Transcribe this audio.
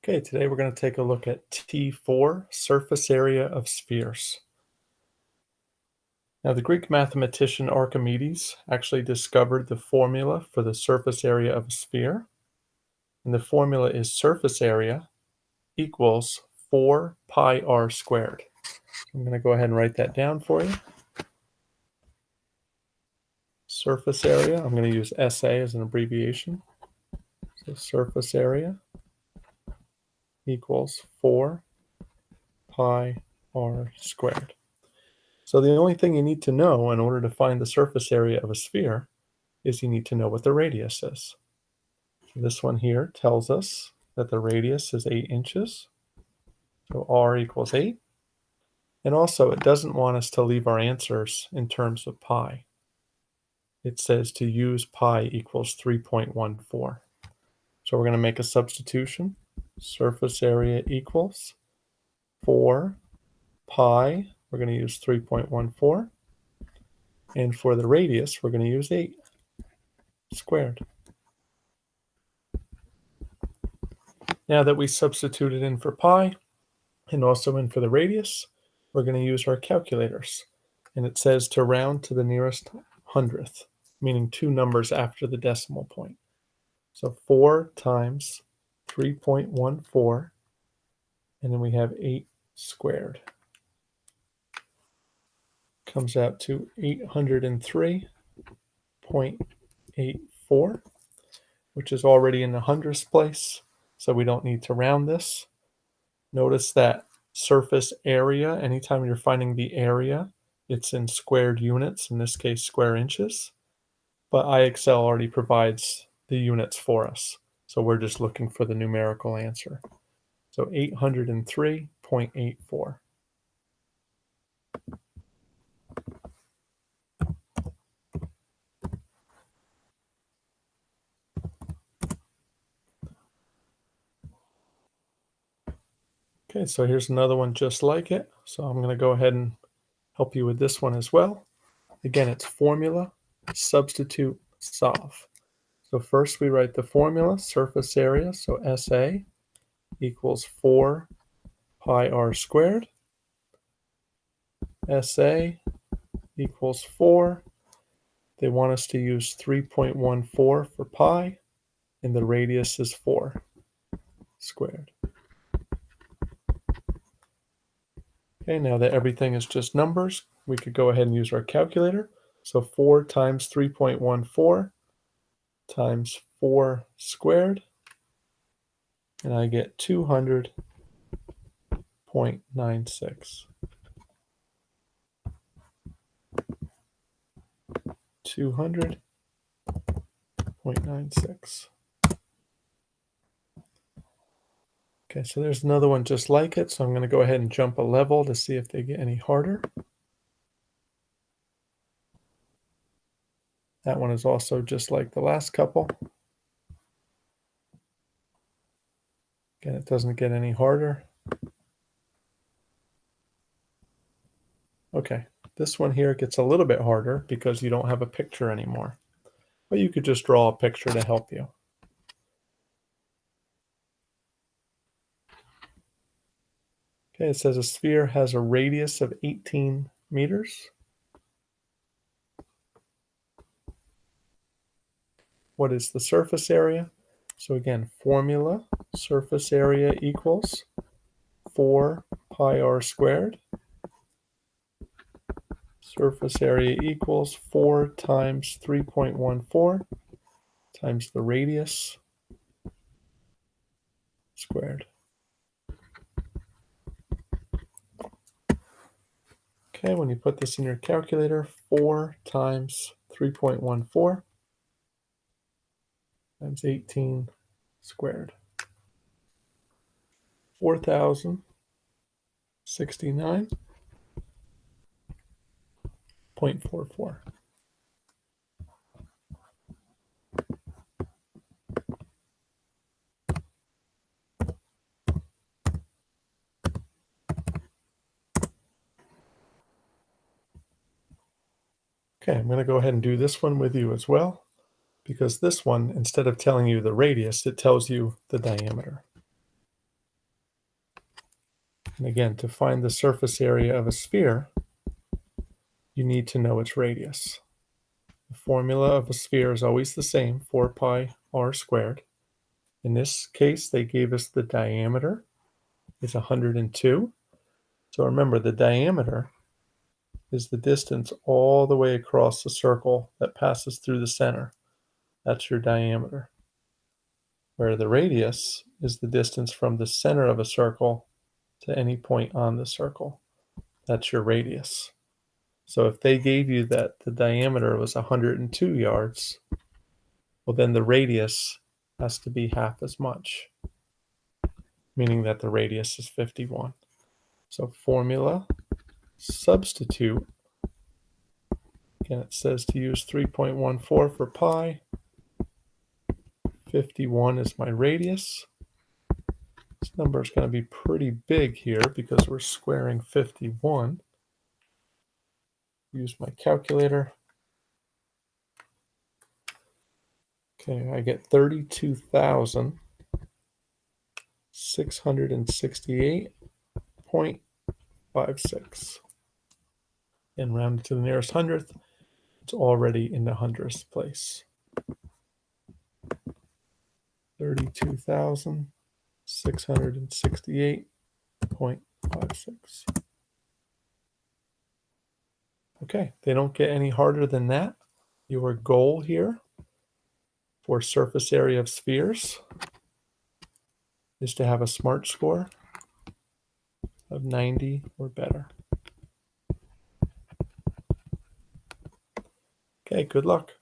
Okay, today we're going to take a look at T4, surface area of spheres. Now, the Greek mathematician Archimedes actually discovered the formula for the surface area of a sphere. And the formula is surface area equals 4 pi r squared. I'm going to go ahead and write that down for you. Surface area, I'm going to use SA as an abbreviation. So surface area equals 4 pi r squared. So the only thing you need to know in order to find the surface area of a sphere is you need to know what the radius is. This one here tells us that the radius is 8 inches. So r equals 8. And also, it doesn't want us to leave our answers in terms of pi. It says to use pi equals 3.14. So we're going to make a substitution. Surface area equals 4 pi. We're going to use 3.14. And for the radius, we're going to use 8 squared. Now that we substituted in for pi and also in for the radius, we're going to use our calculators. And it says to round to the nearest hundredth, meaning 2 numbers after the decimal point. So 4 times 3.14, and then we have 8 squared. Comes out to 803.84, which is already in the hundredths place, so we don't need to round this. Notice that surface area, anytime you're finding the area, it's in squared units, in this case square inches, but IXL already provides the units for us, so we're just looking for the numerical answer. So 803.84. Okay, so here's another one just like it. So I'm going to go ahead and help you with this one as well. Again, it's formula, substitute, solve. So first we write the formula, surface area, so SA equals 4 pi r squared. SA equals 4. They want us to use 3.14 for pi, and the radius is 4 squared. Okay, now that everything is just numbers, we could go ahead and use our calculator. So 4 times 3.14 times 4 squared, and I get 200.96. 200.96. Okay, so there's another one just like it, so I'm going to go ahead and jump a level to see if they get any harder. That one is also just like the last couple. Again, it doesn't get any harder. Okay, this one here gets a little bit harder because you don't have a picture anymore. But you could just draw a picture to help you. Okay, it says a sphere has a radius of 18 meters. What is the surface area? So again, formula, surface area equals 4 pi r squared. Surface area equals 4 times 3.14 times the radius squared. Okay, when you put this in your calculator, 4 times 3.14 times 18 squared. 4,069.44. Okay, I'm going to go ahead and do this one with you as well. because this one, instead of telling you the radius, it tells you the diameter. And again, to find the surface area of a sphere, you need to know its radius. The formula of a sphere is always the same, 4 pi r squared. In this case, they gave us the diameter is 102. So remember, the diameter is the distance all the way across the circle that passes through the center. That's your diameter. Where the radius is the distance from the center of a circle to any point on the circle. That's your radius. So if they gave you that the diameter was 102 yards, well, then the radius has to be half as much, meaning that the radius is 51. So formula, substitute. Again, it says to use 3.14 for pi. 51 is my radius. This number is going to be pretty big here because we're squaring 51. Use my calculator. Okay, I get 32,668.56. And rounded to the nearest hundredth, it's already in the hundredth place. 32,668.56. Okay, they don't get any harder than that. Your goal here for surface area of spheres is to have a SMART score of 90 or better. Okay, good luck.